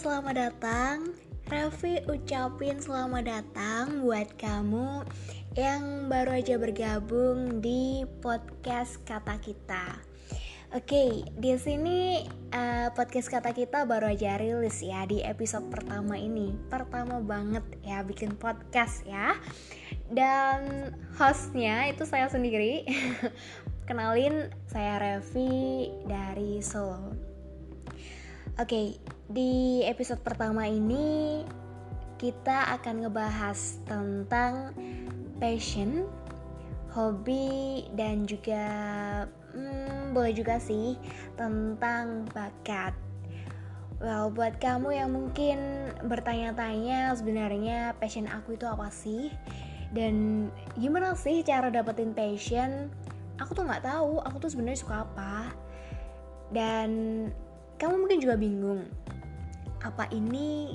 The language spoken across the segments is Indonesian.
selamat datang. Raffi ucapin selamat datang buat kamu yang baru aja bergabung di podcast Kata Kita. Oke, di sini podcast Kata Kita baru aja rilis ya di episode pertama ini. Pertama banget ya bikin podcast ya. Dan hostnya itu saya sendiri. Kenalin, saya Raffi dari Solo. Oke, di episode pertama ini kita akan ngebahas tentang passion, hobi, dan juga boleh juga sih tentang bakat. Well, buat kamu yang mungkin bertanya-tanya sebenarnya passion aku itu apa sih? Dan gimana sih cara dapetin passion? Aku tuh nggak tahu, aku tuh sebenarnya suka apa. Dan kamu mungkin juga bingung, apa ini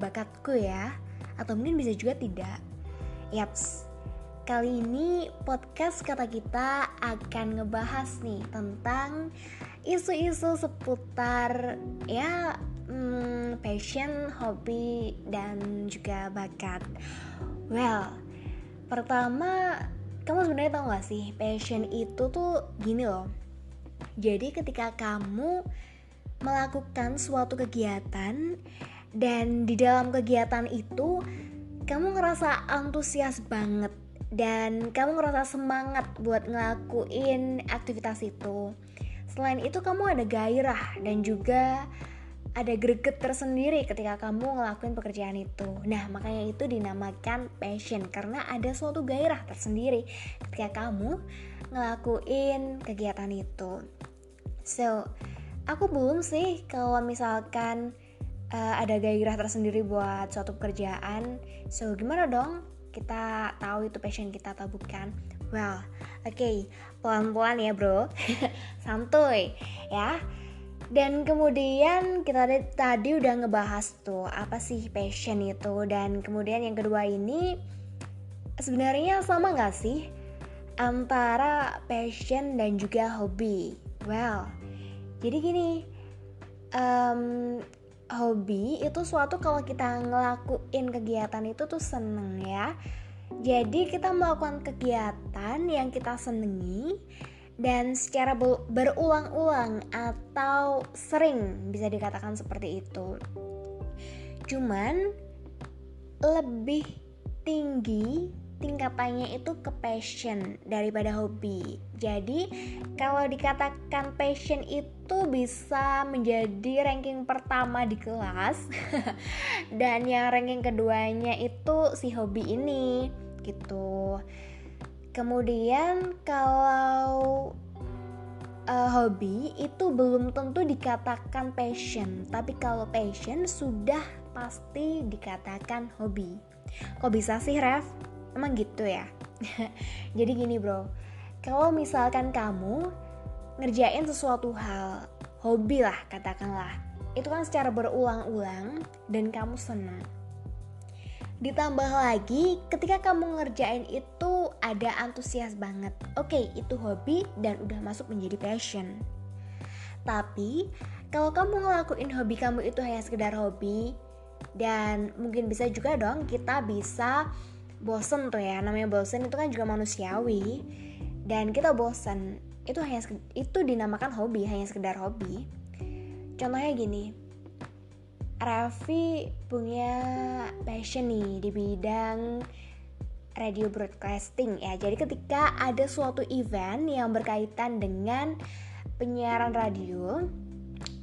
bakatku ya? Atau mungkin bisa juga tidak. Yaps, kali ini podcast Kata Kita akan ngebahas nih tentang isu-isu seputar ya passion, hobi, dan juga bakat. Well, pertama, kamu sebenarnya tahu gak sih passion itu tuh gini loh. Jadi ketika kamu melakukan suatu kegiatan dan di dalam kegiatan itu kamu ngerasa antusias banget dan kamu ngerasa semangat buat ngelakuin aktivitas itu. Selain itu kamu ada gairah dan juga ada greget tersendiri ketika kamu ngelakuin pekerjaan itu. Nah, makanya itu dinamakan passion karena ada suatu gairah tersendiri ketika kamu ngelakuin kegiatan itu. So, aku belum sih kalau misalkan ada gairah tersendiri buat suatu pekerjaan. So, gimana dong kita tahu itu passion kita atau bukan? Well, oke, pelan-pelan ya bro. Santuy ya. Dan kemudian kita tadi udah ngebahas tuh apa sih passion itu. Dan kemudian yang kedua ini sebenarnya sama gak sih antara passion dan juga hobi? Well, jadi gini, hobi itu suatu kalau kita ngelakuin kegiatan itu tuh seneng ya. Jadi kita melakukan kegiatan yang kita senengi dan secara berulang-ulang atau sering, bisa dikatakan seperti itu. Cuman lebih tinggi tingkatannya itu ke passion daripada hobi. Jadi kalau dikatakan passion itu bisa menjadi ranking pertama di kelas dan yang ranking keduanya itu si hobi ini gitu. Kemudian kalau hobi itu belum tentu dikatakan passion, tapi kalau passion sudah pasti dikatakan hobi. Kok bisa sih Ref? Emang gitu ya? Jadi gini bro, kalau misalkan kamu ngerjain sesuatu hal, hobi lah katakanlah, itu kan secara berulang-ulang dan kamu senang. Ditambah lagi ketika kamu ngerjain itu ada antusias banget. Oke, itu hobi dan udah masuk menjadi passion. Tapi kalau kamu ngelakuin hobi kamu itu hanya sekedar hobi, dan mungkin bisa juga dong kita bisa bosen tuh ya, namanya bosen itu kan juga manusiawi dan kita bosen itu dinamakan hobi, hanya sekedar hobi. Contohnya gini, Raffi punya passion nih di bidang radio broadcasting ya. Jadi ketika ada suatu event yang berkaitan dengan penyiaran radio,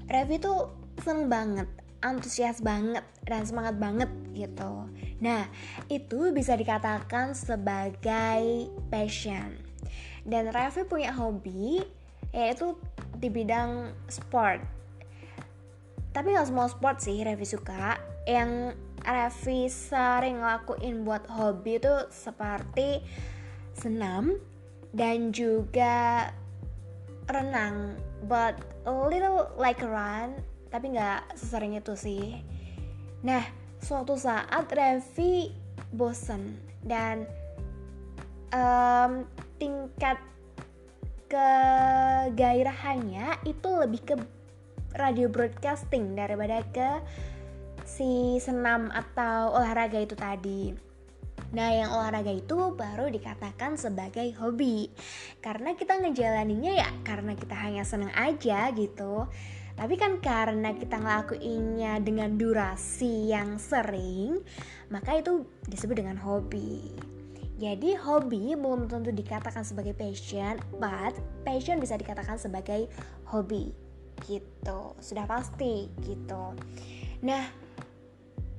Raffi tuh seneng banget, antusias banget dan semangat banget gitu. Nah, itu bisa dikatakan sebagai passion. Dan Raffi punya hobi yaitu di bidang sport. Tapi gak semua sport sih Raffi suka. Yang Raffi sering ngelakuin buat hobi itu seperti senam dan juga renang, but a little like run, tapi gak sesering itu sih. Nah, suatu saat Raffi bosen dan tingkat kegairahannya itu lebih ke radio broadcasting daripada ke si senam atau olahraga itu tadi. Nah, yang olahraga itu baru dikatakan sebagai hobi. Karena kita ngejalaninnya ya karena kita hanya seneng aja gitu. Tapi kan karena kita ngelakuinnya dengan durasi yang sering, maka itu disebut dengan hobi. Jadi hobi belum tentu dikatakan sebagai passion, but passion bisa dikatakan sebagai hobi gitu. Sudah pasti gitu. Nah,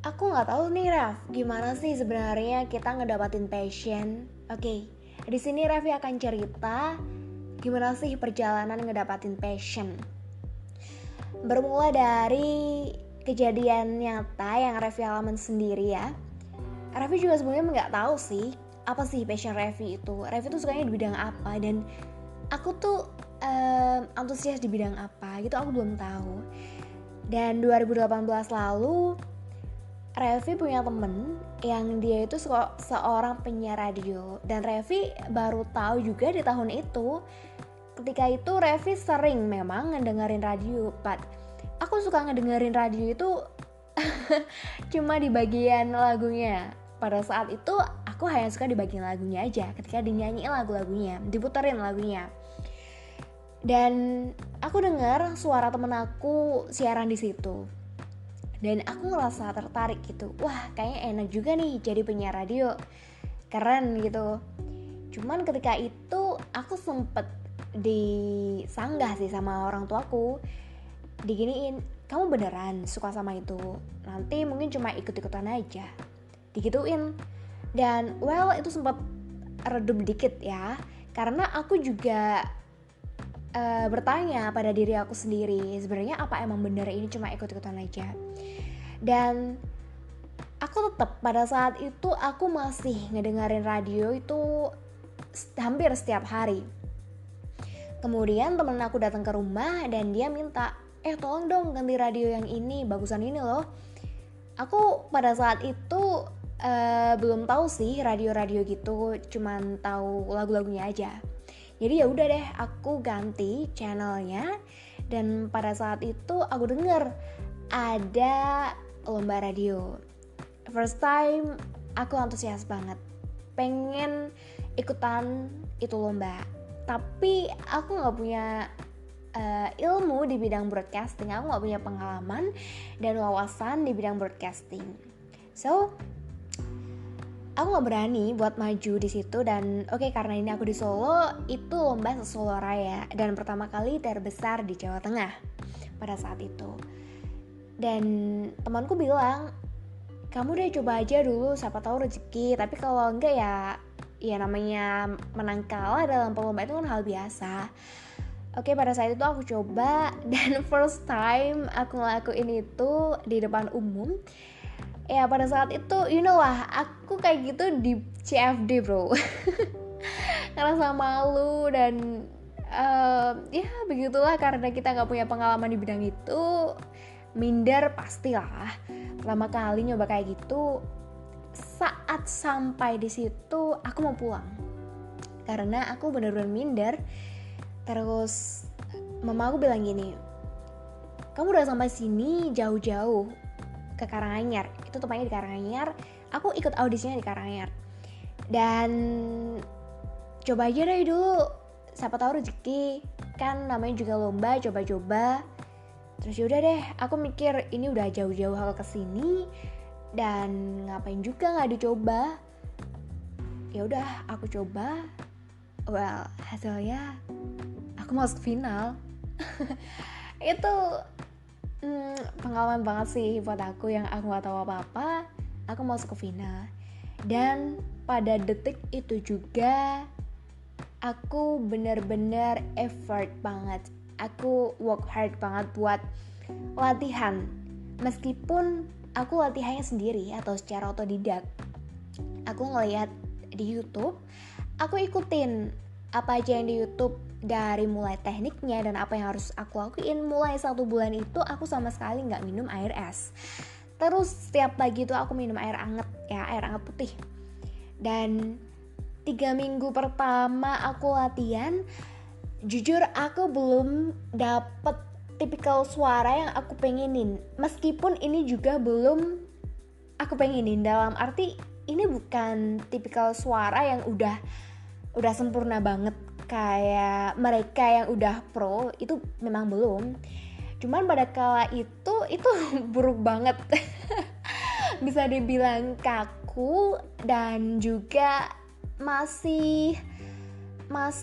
aku nggak tahu nih Raf, gimana sih sebenarnya kita ngedapatin passion? Oke, di sini Raffi akan cerita gimana sih perjalanan ngedapatin passion. Bermula dari kejadian nyata yang Raffi alamin sendiri ya. Raffi juga sebenarnya nggak tahu sih apa sih passion Raffi itu. Raffi tuh sukanya di bidang apa dan aku tuh antusias di bidang apa gitu, aku belum tahu. Dan 2018 lalu Raffi punya temen yang dia itu seorang penyiar radio. Dan Raffi baru tahu juga di tahun itu. Ketika itu Raffi sering memang ngedengerin radio, but aku suka ngedengerin radio itu cuma di bagian lagunya. Pada saat itu aku hanya suka di bagian lagunya aja, ketika dinyanyiin lagu-lagunya, diputerin lagunya. Dan aku dengar suara temen aku siaran di situ. Dan aku ngerasa tertarik gitu. Wah, kayaknya enak juga nih jadi penyiar radio. Keren gitu. Cuman ketika itu aku sempet disanggah sih sama orang tuaku. Diginiin, kamu beneran suka sama itu? Nanti mungkin cuma ikut-ikutan aja. Digituin. Dan well, itu sempat redup dikit ya. Karena aku juga bertanya pada diri aku sendiri, sebenarnya apa emang bener ini cuma ikut-ikutan aja. Dan aku tetap pada saat itu aku masih ngedengerin radio itu hampir setiap hari. Kemudian temen aku datang ke rumah dan dia minta, tolong dong ganti radio yang ini, bagusan ini loh. Aku pada saat itu belum tahu sih radio-radio gitu, cuman tahu lagu-lagunya aja. Jadi ya udah deh, aku ganti channelnya dan pada saat itu aku denger ada lomba radio. First time aku antusias banget, pengen ikutan itu lomba. Tapi aku nggak punya ilmu di bidang broadcasting, aku nggak punya pengalaman dan wawasan di bidang broadcasting. So aku nggak berani buat maju di situ. Dan oke, karena ini aku di Solo, itu lomba Solo Raya dan pertama kali terbesar di Jawa Tengah pada saat itu. Dan temanku bilang, kamu deh coba aja dulu, siapa tahu rezeki. Tapi kalau enggak ya namanya menang kalah dalam perlombaan itu kan hal biasa. Oke, pada saat itu aku coba dan first time aku ngelakuin itu di depan umum. Ya pada saat itu you know lah, aku kayak gitu di CFD bro. Ngerasa malu dan ya begitulah, karena kita gak punya pengalaman di bidang itu. Minder pastilah. Pertama kali nyoba kayak gitu. Saat sampai di situ aku mau pulang karena aku bener-bener minder. Terus mama aku bilang gini, kamu udah sampai sini jauh-jauh ke Karanganyar, itu tempatnya di Karanganyar. Aku ikut audisinya di Karanganyar. Dan coba aja deh dulu, siapa tahu rezeki, kan namanya juga lomba, coba-coba. Terus yaudah deh, aku mikir ini udah jauh-jauh aku kesini dan ngapain juga nggak dicoba. Ya udah, aku coba. Well, hasilnya aku masuk final. Itu pengalaman banget sih buat aku yang aku gak tahu apa-apa. Aku masuk ke final. Dan pada detik itu juga aku benar-benar effort banget. Aku work hard banget buat latihan. Meskipun aku latihannya sendiri atau secara otodidak. Aku ngeliat di YouTube, aku ikutin apa aja yang di YouTube, dari mulai tekniknya dan apa yang harus aku lakuin. Mulai 1 bulan itu aku sama sekali gak minum air es. Terus setiap pagi itu aku minum air anget ya, air anget putih. Dan 3 minggu pertama aku latihan, jujur aku belum dapet tipikal suara yang aku pengenin. Meskipun ini juga belum aku pengenin, dalam arti ini bukan tipikal suara yang udah sempurna banget kayak mereka yang udah pro, itu memang belum. Cuman pada kala itu buruk banget. Bisa dibilang kaku dan juga masih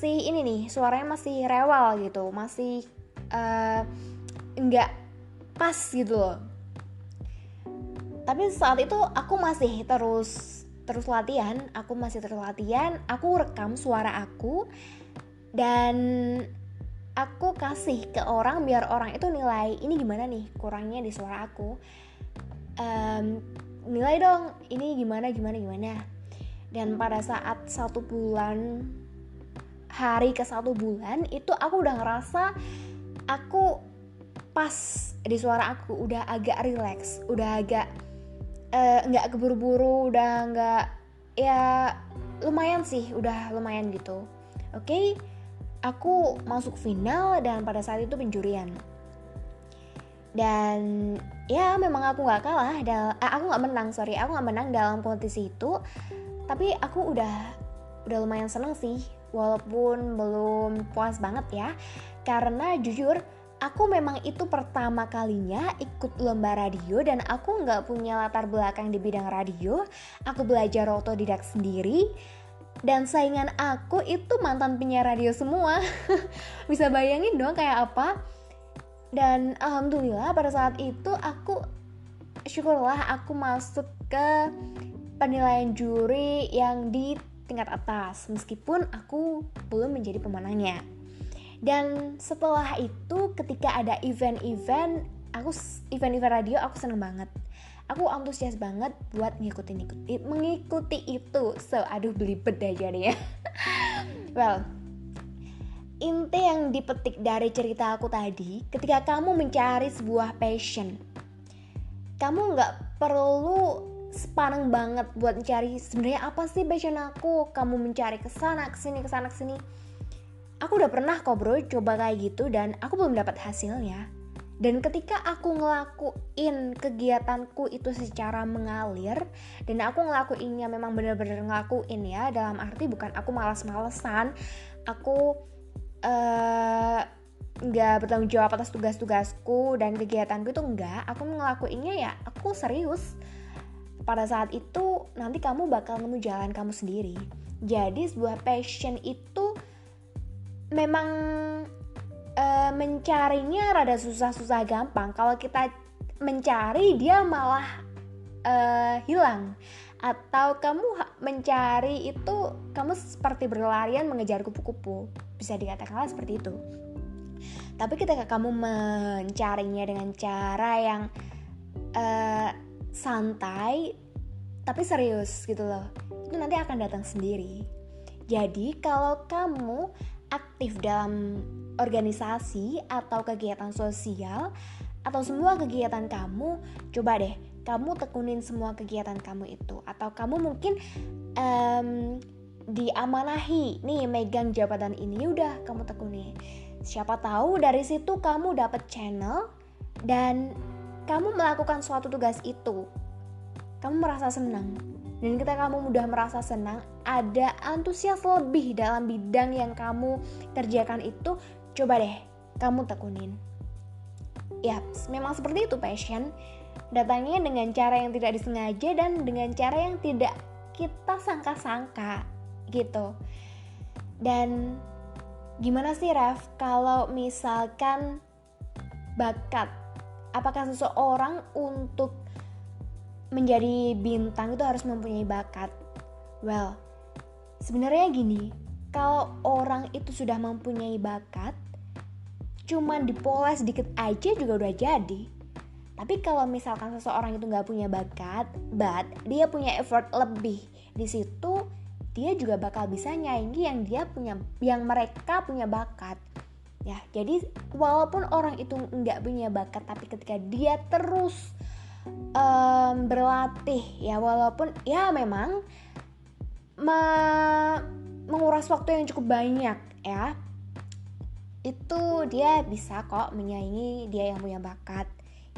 ini nih, suaranya masih rewel gitu, masih nggak pas gitu loh. Tapi saat itu aku masih terus latihan, aku rekam suara aku dan aku kasih ke orang biar orang itu nilai ini gimana nih kurangnya di suara aku. Nilai dong ini gimana. Dan pada saat 1 bulan, hari ke 1 bulan itu aku udah ngerasa aku pas di suara aku, udah agak relax, udah agak nggak keburu-buru, udah nggak, ya lumayan sih, udah lumayan gitu. Oke, aku masuk final dan pada saat itu penjurian. Dan ya memang aku nggak kalah, aku nggak menang dalam kompetisi itu. Tapi aku udah lumayan seneng sih, walaupun belum puas banget ya. Karena jujur, aku memang itu pertama kalinya ikut lomba radio dan aku nggak punya latar belakang di bidang radio. Aku belajar otodidak sendiri dan saingan aku itu mantan penyiar radio semua. Bisa bayangin dong kayak apa. Dan alhamdulillah pada saat itu syukurlah aku masuk ke penilaian juri yang di tingkat atas, meskipun aku belum menjadi pemenangnya. Dan setelah itu ketika ada event radio, aku seneng banget. Aku antusias banget buat mengikuti itu. So, belibet aja deh ya. Well, inti yang dipetik dari cerita aku tadi, ketika kamu mencari sebuah passion, kamu gak perlu sepaneng banget buat mencari sebenarnya apa sih passion aku. Kamu mencari kesana kesini. Aku udah pernah kok bro coba kayak gitu dan aku belum dapat hasilnya. Dan ketika aku ngelakuin kegiatanku itu secara mengalir, dan aku ngelakuinnya memang benar-benar ngelakuin ya, dalam arti bukan aku malas-malesan, aku nggak bertanggung jawab atas tugas-tugasku dan kegiatanku itu enggak, aku ngelakuinnya ya aku serius. Pada saat itu nanti kamu bakal nemu jalan kamu sendiri. Jadi sebuah passion itu memang mencarinya rada susah gampang. Kalau kita mencari dia malah hilang. Atau kamu mencari itu kamu seperti berlarian mengejar kupu-kupu. Bisa dikatakan seperti itu. Tapi ketika kamu mencarinya dengan cara yang santai tapi serius gitu loh, itu nanti akan datang sendiri. Jadi kalau kamu aktif dalam organisasi atau kegiatan sosial atau semua kegiatan kamu, coba deh kamu tekunin semua kegiatan kamu itu. Atau kamu mungkin diamanahi nih megang jabatan ini, udah kamu tekuni. Siapa tahu dari situ kamu dapat channel dan kamu melakukan suatu tugas itu, kamu merasa senang. Dan ketika kamu udah merasa senang, ada antusias lebih dalam bidang yang kamu kerjakan itu, coba deh kamu tekunin. Yaps, memang seperti itu passion. Datangnya dengan cara yang tidak disengaja dan dengan cara yang tidak kita sangka-sangka gitu. Dan gimana sih Ref kalau misalkan bakat, apakah seseorang untuk menjadi bintang itu harus mempunyai bakat? Well, sebenarnya gini, kalau orang itu sudah mempunyai bakat, cuman dipoles dikit aja juga udah jadi. Tapi kalau misalkan seseorang itu nggak punya bakat, but dia punya effort lebih, di situ dia juga bakal bisa nyaingi yang mereka punya bakat. Ya, jadi walaupun orang itu nggak punya bakat, tapi ketika dia terus berlatih ya, walaupun ya memang menguras waktu yang cukup banyak ya, itu dia bisa kok menyaingi dia yang punya bakat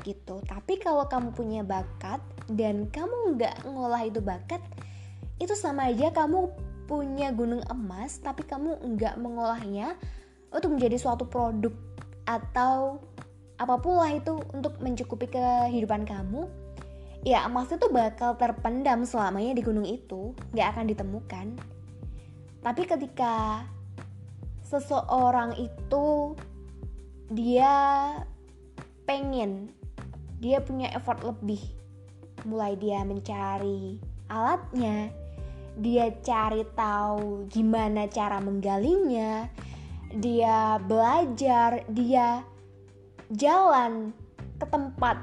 gitu. Tapi kalau kamu punya bakat dan kamu nggak ngolah itu bakat, itu sama aja kamu punya gunung emas tapi kamu nggak mengolahnya untuk menjadi suatu produk atau apapun lah itu untuk mencukupi kehidupan kamu. Ya emas itu bakal terpendam selamanya di gunung itu, nggak akan ditemukan. Tapi ketika seseorang itu dia pengen, dia punya effort lebih, mulai dia mencari alatnya, dia cari tahu gimana cara menggalinya, dia belajar, dia jalan ke tempat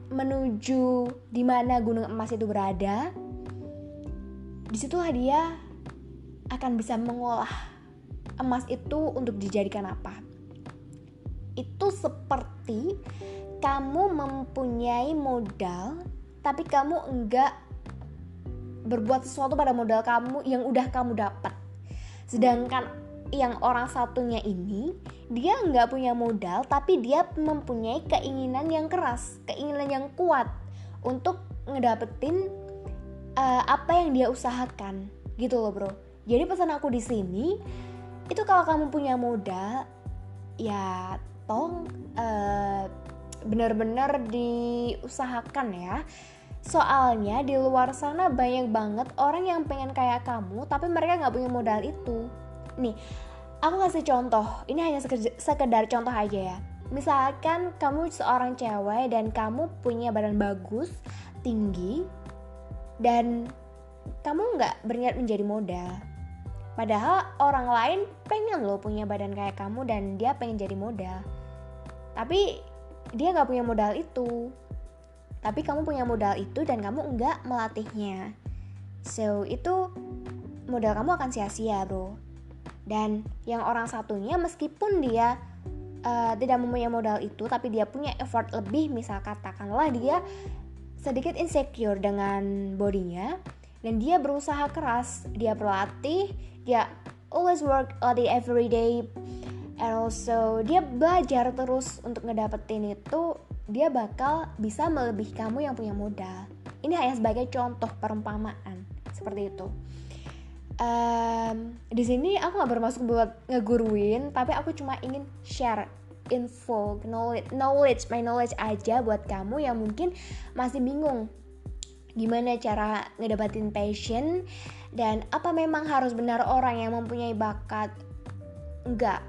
menuju di mana gunung emas itu berada. Disitulah dia akan bisa mengolah emas itu untuk dijadikan apa. Itu seperti kamu mempunyai modal tapi kamu enggak berbuat sesuatu pada modal kamu yang udah kamu dapat. Sedangkan yang orang satunya ini, dia enggak punya modal tapi dia mempunyai keinginan yang keras, keinginan yang kuat untuk ngedapetin apa yang dia usahakan gitu loh bro. Jadi pesan aku di sini itu kalau kamu punya modal ya tolong benar-benar diusahakan ya. Soalnya di luar sana banyak banget orang yang pengen kayak kamu tapi mereka nggak punya modal itu. Nih, aku kasih contoh. Ini hanya sekedar contoh aja ya. Misalkan kamu seorang cewek dan kamu punya badan bagus, tinggi, dan kamu nggak berniat menjadi model. Padahal orang lain pengen loh punya badan kayak kamu dan dia pengen jadi model. Tapi dia nggak punya modal itu. Tapi kamu punya modal itu dan kamu nggak melatihnya. So itu modal kamu akan sia-sia bro. Dan yang orang satunya meskipun dia tidak mempunyai modal itu tapi dia punya effort lebih, misal katakanlah dia sedikit insecure dengan bodinya dan dia berusaha keras, dia berlatih, dia always work all day every day, and also dia belajar terus untuk ngedapetin itu, dia bakal bisa melebihi kamu yang punya modal. Ini hanya sebagai contoh perumpamaan seperti itu. Di sini aku nggak bermaksud buat ngeguruin, tapi aku cuma ingin share info, my knowledge aja buat kamu yang mungkin masih bingung gimana cara ngedapatin passion dan apa memang harus benar orang yang mempunyai bakat. Enggak.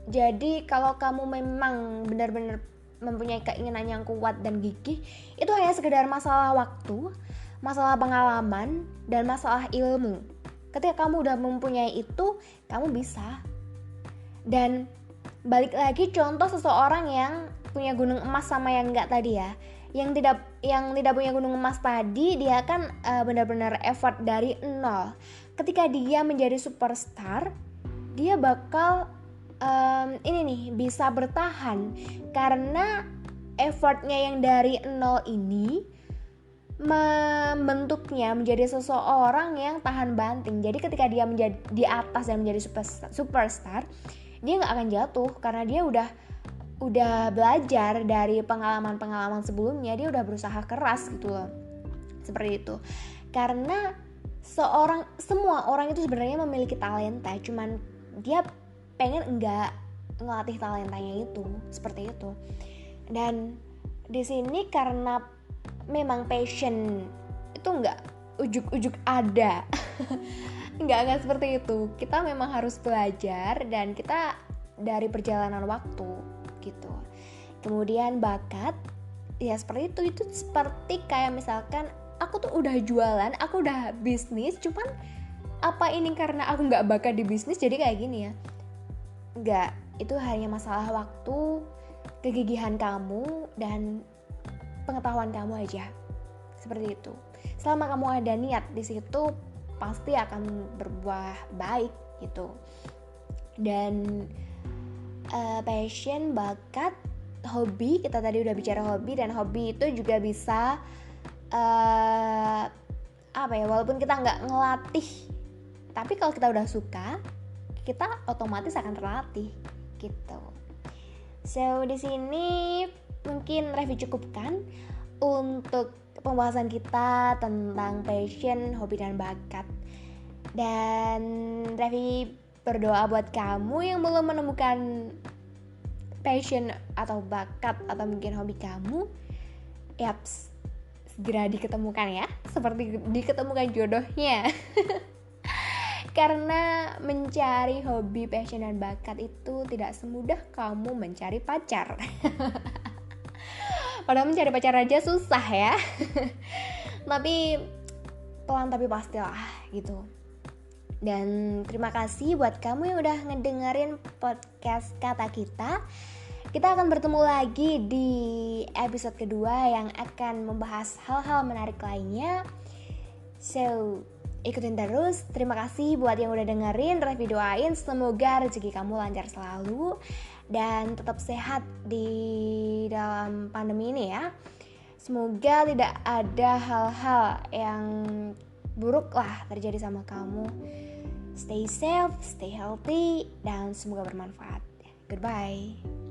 Jadi kalau kamu memang benar-benar mempunyai keinginan yang kuat dan gigih, itu hanya sekedar masalah waktu, masalah pengalaman, dan masalah ilmu. Ketika kamu udah mempunyai itu, kamu bisa. Dan balik lagi contoh seseorang yang punya gunung emas sama yang enggak tadi ya. Yang tidak punya gunung emas tadi, dia kan benar-benar effort dari nol. Ketika dia menjadi superstar, dia bakal ini nih bisa bertahan karena effortnya yang dari nol ini membentuknya menjadi seseorang yang tahan banting. Jadi ketika dia menjadi di atas dan menjadi superstar, dia nggak akan jatuh karena dia udah belajar dari pengalaman sebelumnya, dia udah berusaha keras gitu loh. Seperti itu. Karena semua orang itu sebenarnya memiliki talenta, cuman dia pengen enggak ngelatih talentanya itu, seperti itu. Dan di sini karena memang passion itu enggak ujuk-ujuk ada. enggak seperti itu. Kita memang harus belajar dan kita dari perjalanan waktu gitu. Kemudian bakat ya seperti itu seperti kayak misalkan aku tuh udah jualan, aku udah bisnis, cuman apa ini karena aku nggak bakat di bisnis jadi kayak gini ya? Nggak, itu hanya masalah waktu, kegigihan kamu dan pengetahuan kamu aja. Seperti itu. Selama kamu ada niat di situ pasti akan berbuah baik gitu. Dan passion, bakat, hobi, kita tadi udah bicara hobi, dan hobi itu juga bisa walaupun kita nggak ngelatih, tapi kalau kita udah suka, kita otomatis akan terlatih gitu. So di sini mungkin Revi cukupkan untuk pembahasan kita tentang passion, hobi dan bakat. Dan Revi berdoa buat kamu yang belum menemukan passion atau bakat atau mungkin hobi kamu, yaps, segera diketemukan ya, seperti diketemukan jodohnya. Karena mencari hobi, passion, dan bakat itu tidak semudah kamu mencari pacar. Padahal mencari pacar aja susah ya. Tapi pelan tapi pastilah gitu. Dan terima kasih buat kamu yang udah ngedengerin podcast Kata Kita. Kita akan bertemu lagi di episode kedua yang akan membahas hal-hal menarik lainnya. So, ikutin terus. Terima kasih buat yang udah dengerin. Revi doain semoga rezeki kamu lancar selalu dan tetap sehat di dalam pandemi ini ya. Semoga tidak ada hal-hal yang buruk lah terjadi sama kamu. Stay safe, stay healthy, dan semoga bermanfaat. Goodbye.